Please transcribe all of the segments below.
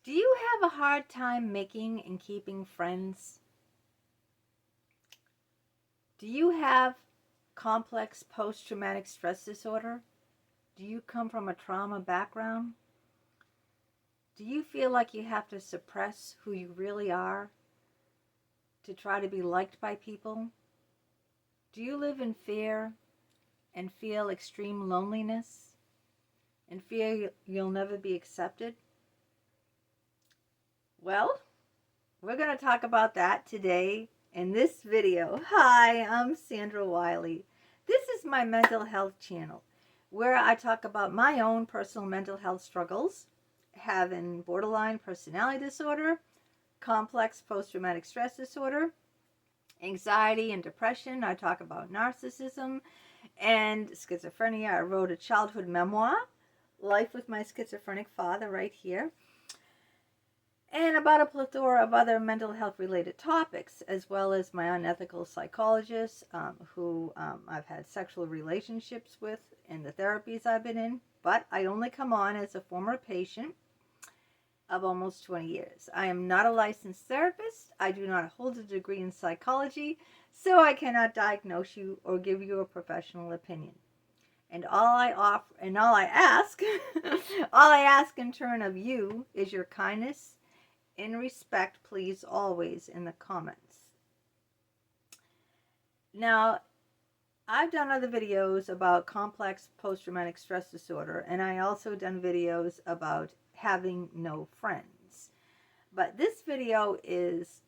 Do you have a hard time making and keeping friends? Do you have complex post-traumatic stress disorder? Do you come from a trauma background? Do you feel like you have to suppress who you really are to try to be liked by people? Do you live in fear and feel extreme loneliness and fear you'll never be accepted? Well, we're going to talk about that today in this video. Hi, I'm Sandra Wyllie. This is my mental health channel where I talk about my own personal mental health struggles, having borderline personality disorder, complex post-traumatic stress disorder, anxiety and depression. I talk about narcissism and schizophrenia. I wrote a childhood memoir, Life with My Schizophrenic Father, right here. And about a plethora of other mental health related topics, as well as my unethical psychologist who I've had sexual relationships with in the therapies I've been in. But I only come on as a former patient of almost 20 years. I am not a licensed therapist. I do not hold a degree in psychology, so I cannot diagnose you or give you a professional opinion. And all I offer, and all I ask, all I ask in turn of you is your kindness and respect, please, always in the comments. Now, I've done other videos about complex post-traumatic stress disorder, and I also done videos about having no friends. But this video is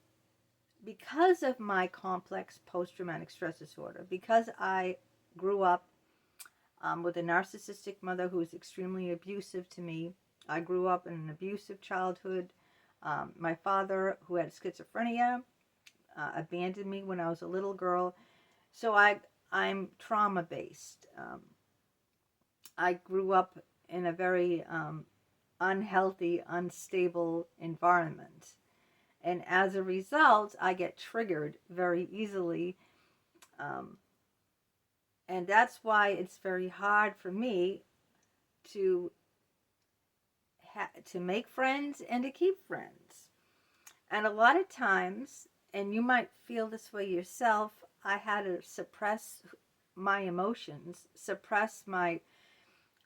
because of my complex post-traumatic stress disorder, because I grew up with a narcissistic mother who was extremely abusive to me. I grew up in an abusive childhood. My father, who had schizophrenia, abandoned me when I was a little girl. So I'm trauma-based. I grew up in a very unhealthy, unstable environment. And as a result, I get triggered very easily. And that's why it's very hard for me to make friends and to keep friends. And a lot of times, and you might feel this way yourself, I had to suppress my emotions, suppress my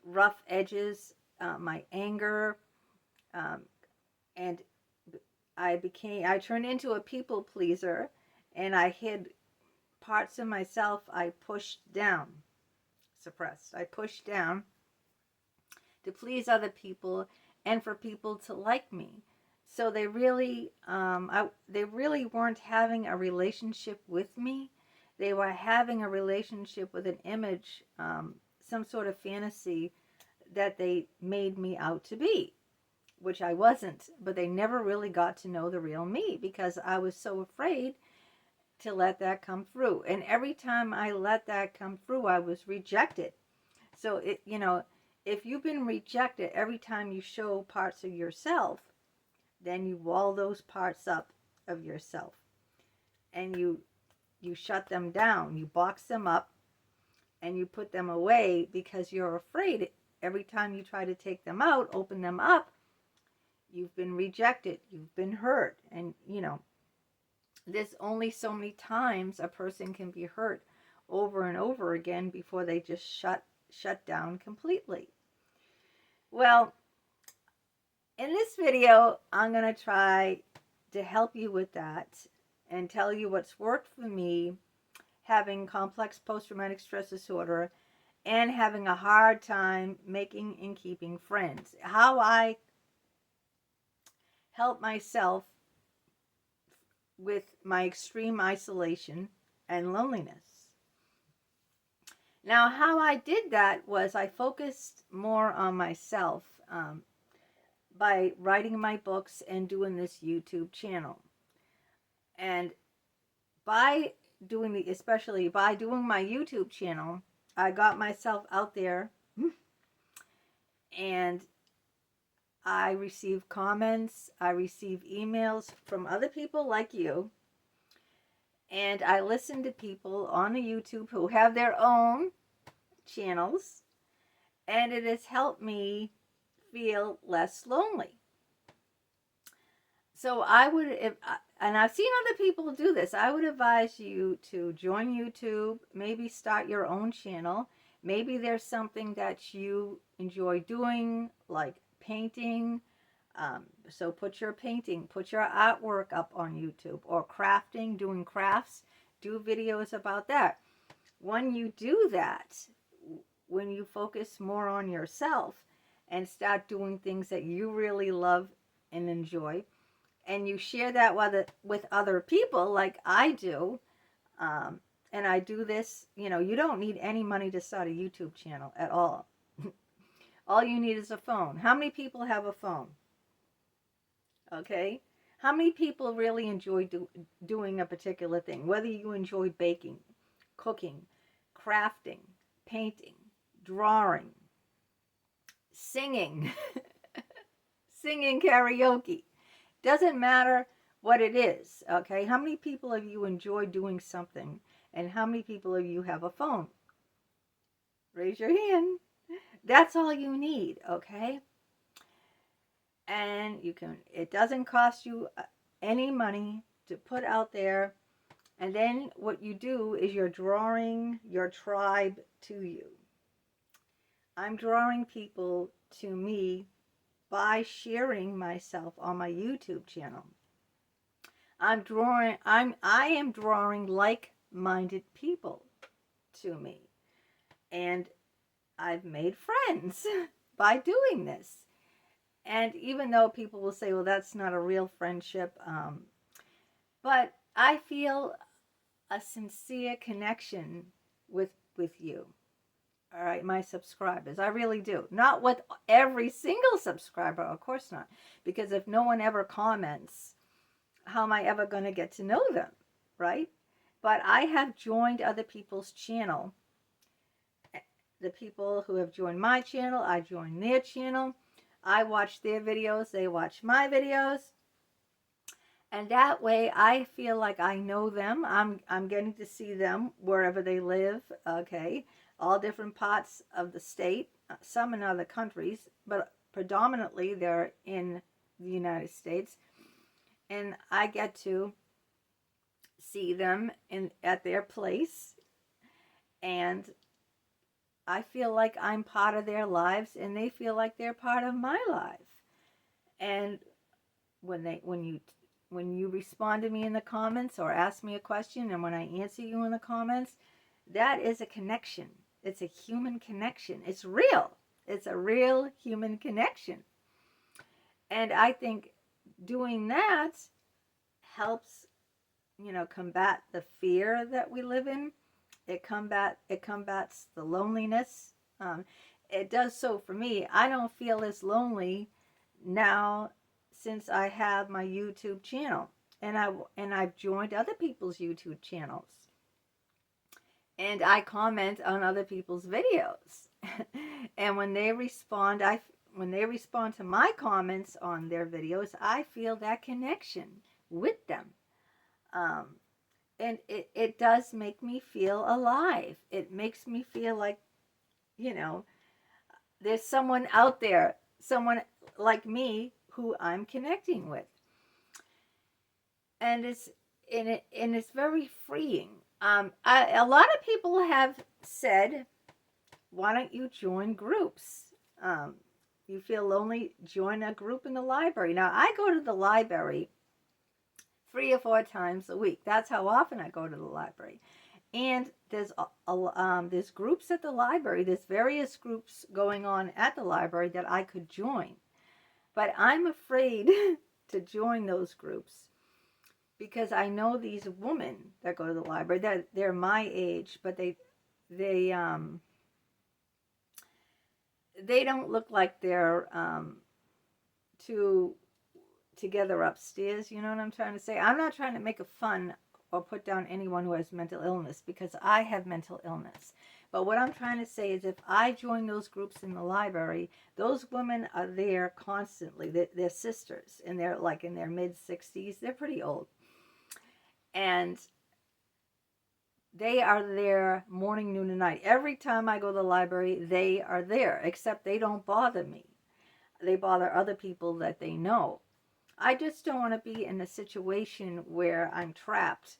rough edges, my anger, and I turned into a people pleaser, and I hid parts of myself I pushed down, suppressed. I pushed down to please other people and for people to like me. So they really weren't having a relationship with me. They were having a relationship with an image, some sort of fantasy that they made me out to be, which I wasn't. But they never really got to know the real me because I was so afraid to let that come through. And every time I let that come through, I was rejected. So if you've been rejected every time you show parts of yourself, then you wall those parts up of yourself and you shut them down, you box them up, and you put them away because you're afraid every time you try to take them out, open them up, you've been rejected, you've been hurt. And there's only so many times a person can be hurt over and over again before they just shut down completely. Well, in this video, I'm going to try to help you with that and tell you what's worked for me having complex post-traumatic stress disorder and having a hard time making and keeping friends. How I help myself with my extreme isolation and loneliness. Now, how I did that was I focused more on myself by writing my books and doing this YouTube channel. And especially by doing my YouTube channel, I got myself out there and I receive comments, I receive emails from other people like you, and I listen to people on the YouTube who have their own channels, and it has helped me feel less lonely. So I would, and I've seen other people do this, I would advise you to join YouTube, maybe start your own channel. Maybe there's something that you enjoy doing, like painting. So put your painting, put your artwork up on YouTube, or crafting, doing crafts, do videos about that. When you do that, when you focus more on yourself and start doing things that you really love and enjoy, and you share that with other people like I do, and I do this, you don't need any money to start a YouTube channel at all. All you need is a phone. How many people have a phone? Okay? How many people really enjoy doing a particular thing? Whether you enjoy baking, cooking, crafting, painting, drawing, singing, singing karaoke. Doesn't matter what it is, okay? How many people of you enjoy doing something, and how many people of you have a phone? Raise your hand. That's all you need, okay? And it doesn't cost you any money to put out there. And then what you do is you're drawing your tribe to you. I'm drawing people to me by sharing myself on my YouTube channel. I am drawing like-minded people to me. And I've made friends by doing this. And even though people will say, well, that's not a real friendship, but I feel a sincere connection with you. All right, my subscribers. I really do. Not with every single subscriber, of course not. Because if no one ever comments, how am I ever going to get to know them, right? But I have joined other people's channel. The people who have joined my channel, I joined their channel. I watch their videos, they watch my videos. And that way I feel like I know them. I'm getting to see them wherever they live, okay? All different parts of the state, some in other countries, but predominantly they're in the United States. And I get to see them at their place, and I feel like I'm part of their lives, and they feel like they're part of my life. And when you respond to me in the comments or ask me a question, and when I answer you in the comments, that is a connection. It's a human connection. It's real. It's a real human connection. And I think doing that helps, combat the fear that we live in. It combats the loneliness. It does so for me. I don't feel as lonely now since I have my YouTube channel, and I've joined other people's YouTube channels, and I comment on other people's videos. And when they respond to my comments on their videos, I feel that connection with them. And it does make me feel alive. It makes me feel like, there's someone out there, someone like me who I'm connecting with. And it's very freeing. A lot of people have said, why don't you join groups? You feel lonely, join a group in the library. Now, I go to the library 3 or 4 times a week. That's how often I go to the library. And there's groups at the library. There's various groups going on at the library that I could join. But I'm afraid to join those groups because I know these women that go to the library. They're my age, but they don't look like they're too together upstairs. You know what I'm trying to say? I'm not trying to make a fun or put down anyone who has mental illness, because I have mental illness. But what I'm trying to say is, if I join those groups in the library, those women are there constantly. They're sisters, and they're like in their mid-60s. They're pretty old. And they are there morning, noon, and night. Every time I go to the library, they are there, except they don't bother me. They bother other people that they know. I just don't want to be in a situation where I'm trapped.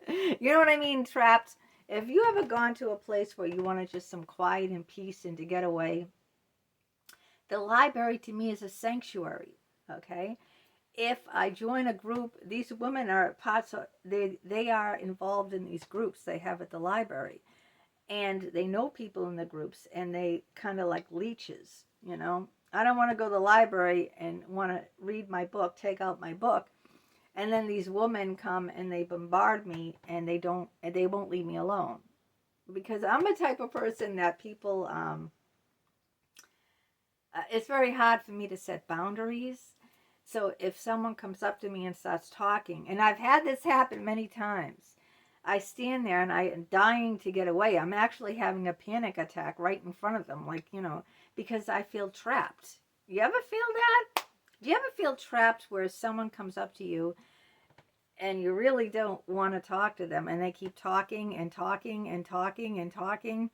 You know what I mean? Trapped. If you ever gone to a place where you wanted just some quiet and peace and to get away, the library to me is a sanctuary. Okay? If I join a group, these women are parts of, they are involved in these groups they have at the library, and they know people in the groups, and they kind of like leeches, you know. I don't want to go to the library and want to read my book, take out my book, and then these women come and they bombard me, and they won't leave me alone, because I'm the type of person that people it's very hard for me to set boundaries. So if someone comes up to me and starts talking, and I've had this happen many times, I stand there and I am dying to get away. I'm actually having a panic attack right in front of them, like, you know, because I feel trapped. You ever feel that? Do you ever feel trapped where someone comes up to you and you really don't want to talk to them, and they keep talking and talking and talking and talking,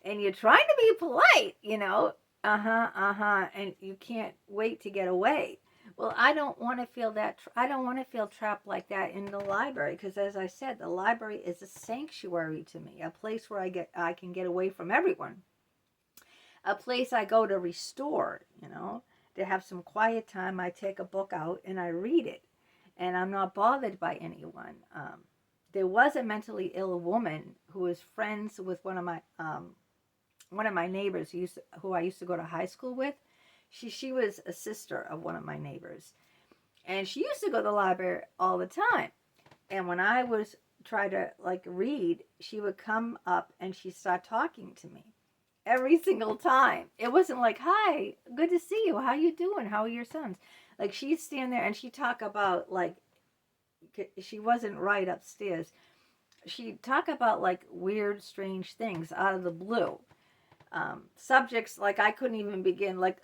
and you're trying to be polite, you know, and you can't wait to get away. Well, I don't want to feel that. I don't want to feel trapped like that in the library, because, as I said, the library is a sanctuary to me, a place where I can get away from everyone, a place I go to restore, you know, to have some quiet time. I take a book out and I read it, and I'm not bothered by anyone. There was a mentally ill woman who was friends with one of my neighbors who I used to go to high school with. She was a sister of one of my neighbors, and she used to go to the library all the time. And when I was trying to like read, she would come up and she'd start talking to me every single time. It wasn't like, "Hi, good to see you. How you doing? How are your sons?" Like, she'd stand there and she'd talk about, like, she wasn't right upstairs. She'd talk about like weird, strange things out of the blue. Subjects like I couldn't even begin. Like,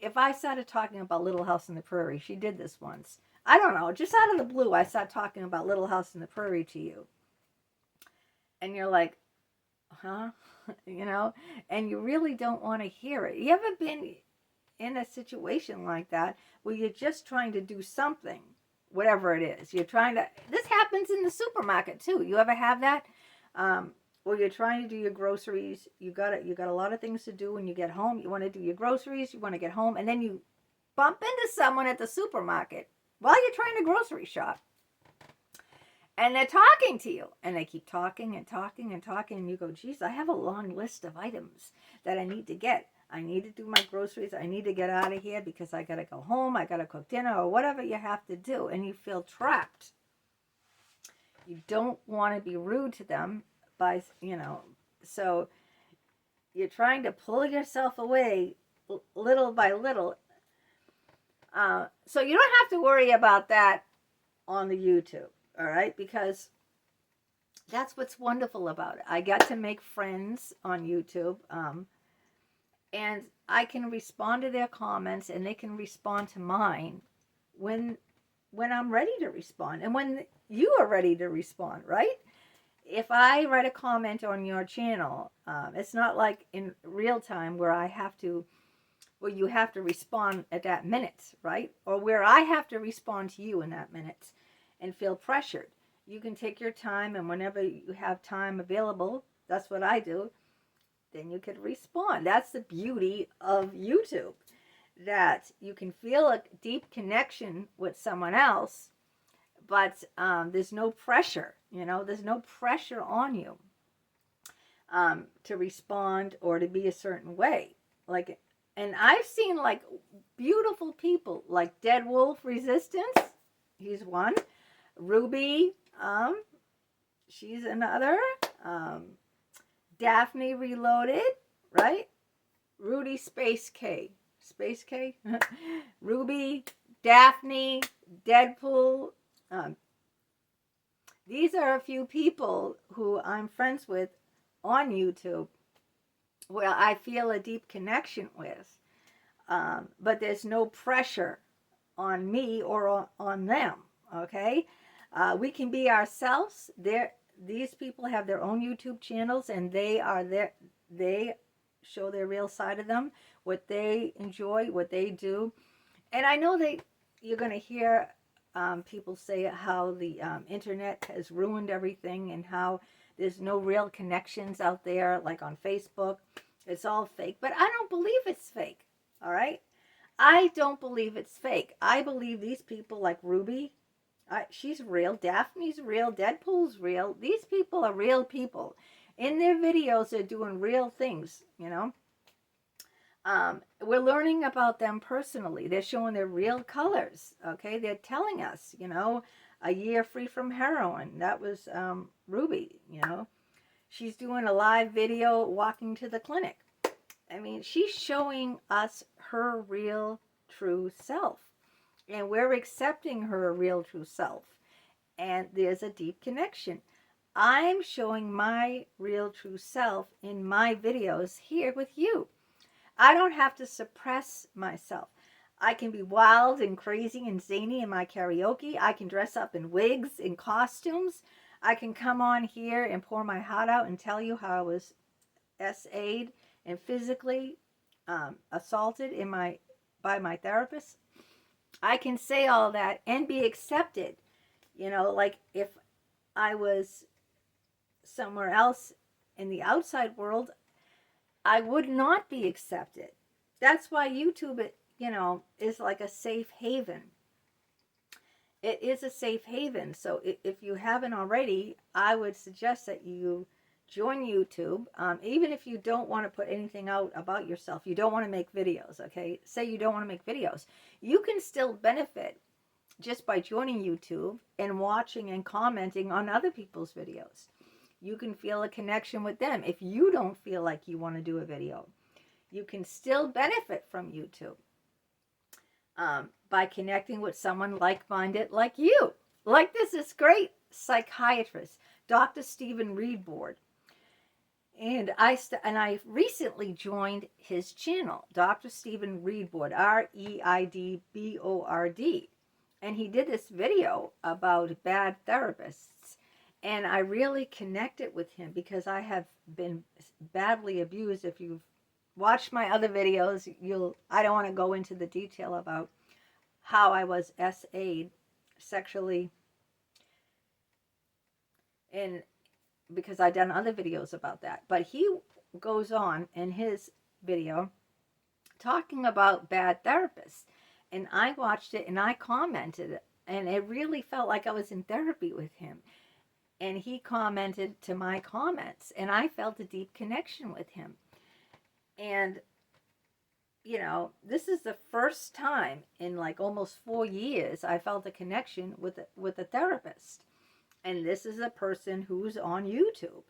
if I started talking about Little House on the Prairie, she did this once. I don't know, just out of the blue, I started talking about Little House on the Prairie to you. And you're like, huh? You know? And you really don't want to hear it. You ever been in a situation like that where you're just trying to do something, whatever it is? You're trying to, this happens in the supermarket too. You ever have that? Well, you're trying to do your groceries. You got a lot of things to do when you get home. You want to do your groceries. You want to get home, and then you bump into someone at the supermarket while you're trying to grocery shop, and they're talking to you, and they keep talking and talking and talking, and you go, "Geez, I have a long list of items that I need to get. I need to do my groceries. I need to get out of here because I got to go home. I got to cook dinner," or whatever you have to do, and you feel trapped. You don't want to be rude to them. So you're trying to pull yourself away little by little. So you don't have to worry about that on the YouTube, all right? Because that's what's wonderful about it. I get to make friends on YouTube, and I can respond to their comments, and they can respond to mine when I'm ready to respond, and when you are ready to respond, right? If I write a comment on your channel, it's not like in real time where you have to respond at that minute, right? Or where I have to respond to you in that minute and feel pressured. You can take your time, and whenever you have time available, that's what I do, then you can respond. That's the beauty of YouTube, that you can feel a deep connection with someone else, but there's no pressure, there's no pressure on you to respond or to be a certain way. Like, and I've seen like beautiful people like Dead Wolf Resistance, he's one. Ruby, she's another. Daphne Reloaded, right? Rudy Space K. Ruby, Daphne, Deadpool. These are a few people who I'm friends with on YouTube, where I feel a deep connection with. But there's no pressure on me or on them, okay? We can be ourselves. These people have their own YouTube channels, and they show their real side of them, what they enjoy, what they do. And I know you're going to hear people say how the internet has ruined everything and how there's no real connections out there, like on Facebook. It's all fake. But I don't believe it's fake. All right? I don't believe it's fake. I believe these people like Ruby, she's real. Daphne's real. Deadpool's real. These people are real people. In their videos, they're doing real things, you know. We're learning about them personally. They're showing their real colors, okay? They're telling us, you know, a year free from heroin. That was Ruby, you know. She's doing a live video walking to the clinic. I mean, she's showing us her real, true self. And we're accepting her real, true self. And there's a deep connection. I'm showing my real, true self in my videos here with you. I don't have to suppress myself. I can be wild and crazy and zany in my karaoke. I can dress up in wigs and costumes. I can come on here and pour my heart out and tell you how I was SA'd and physically assaulted by my therapist. I can say all that and be accepted. You know, like if I was somewhere else in the outside world, I would not be accepted. That's why YouTube, you know, is like a safe haven. It is a safe haven. So if you haven't already, I would suggest that you join YouTube. Even if you don't want to put anything out about yourself, you don't want to make videos, okay? Say you don't want to make videos. You can still benefit just by joining YouTube and watching and commenting on other people's videos. You can feel a connection with them. If you don't feel like you want to do a video, you can still benefit from YouTube by connecting with someone like-minded like you. Like this great psychiatrist, Dr. Stephen Reedbord. And I recently joined his channel, Dr. Stephen Reedbord, Reidbord. And he did this video about bad therapists. And I really connected with him because I have been badly abused. If you've watched my other videos, I don't want to go into the detail about how I was SA'd sexually, and because I've done other videos about that. But he goes on in his video talking about bad therapists. And I watched it and I commented, and it really felt like I was in therapy with him. And he commented to my comments, and I felt a deep connection with him. And, you know, this is the first time in like almost 4 years I felt a connection with a therapist. And this is a person who's on YouTube.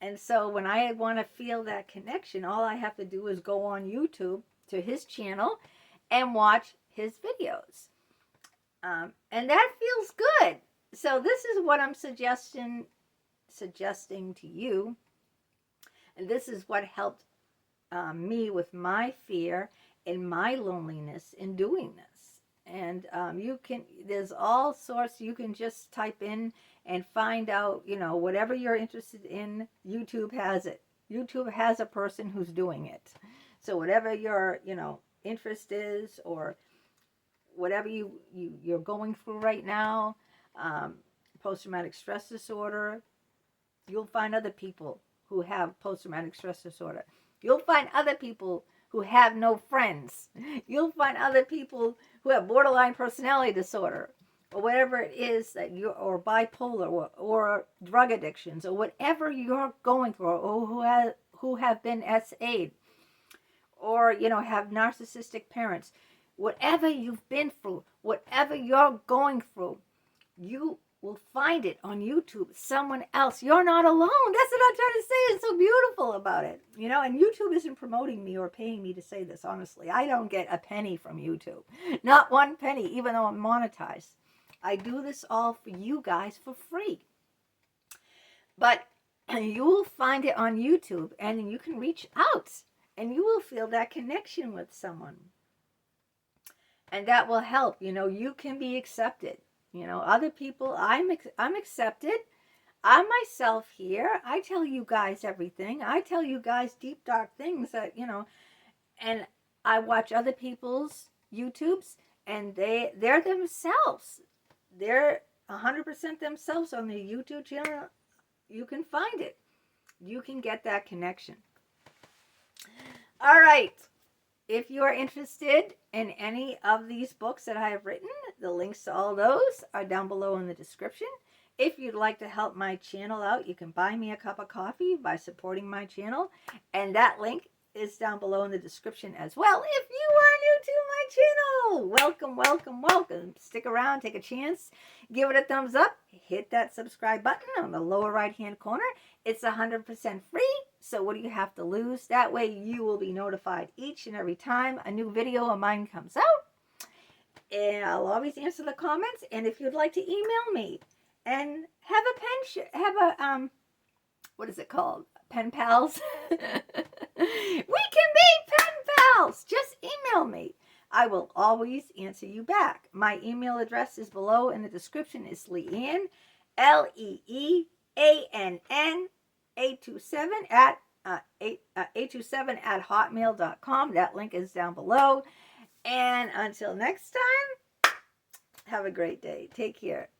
And so when I want to feel that connection, all I have to do is go on YouTube to his channel and watch his videos. And that feels good. So this is what I'm suggesting to you. And this is what helped me with my fear and my loneliness in doing this. And there's all sorts, you can just type in and find out, you know, whatever you're interested in, YouTube has it. YouTube has a person who's doing it. So whatever your, you know, interest is, or whatever you're going through right now, post-traumatic stress disorder, you'll find other people who have post-traumatic stress disorder. You'll find other people who have no friends. You'll find other people who have borderline personality disorder, or whatever it is that or bipolar, or drug addictions, or whatever you're going through, or who have been SA'd, or, you know, have narcissistic parents. Whatever you've been through, whatever you're going through, you will find it on YouTube. Someone else. You're not alone. That's what I'm trying to say. It's so beautiful about it. You know, and YouTube isn't promoting me or paying me to say this, honestly. I don't get a penny from YouTube. Not one penny, even though I'm monetized. I do this all for you guys for free. But you will find it on YouTube, and you can reach out, and you will feel that connection with someone. And that will help. You know, you can be accepted. You know, other people, I'm accepted. I'm myself here. I tell you guys everything. I tell you guys deep, dark things that, you know, and I watch other people's YouTubes, and they're themselves. They're 100% themselves on their YouTube channel. You can find it. You can get that connection. All right. If you are interested in any of these books that I have written, the links to all those are down below in the description. If you'd like to help my channel out, you can buy me a cup of coffee by supporting my channel. And that link is down below in the description as well. If you are new to my channel, welcome, welcome, welcome. Stick around, take a chance, give it a thumbs up, hit that subscribe button on the lower right-hand corner. It's 100% free, so what do you have to lose? That way you will be notified each and every time a new video of mine comes out. And I'll always answer the comments. And if you'd like to email me and have a what is it called? Pen pals? We can be pen pals. Just email me. I will always answer you back. My email address is below in the description. It's Leanne, Leeann 827 at 827 at hotmail.com. That link is down below. And until next time, have a great day. Take care.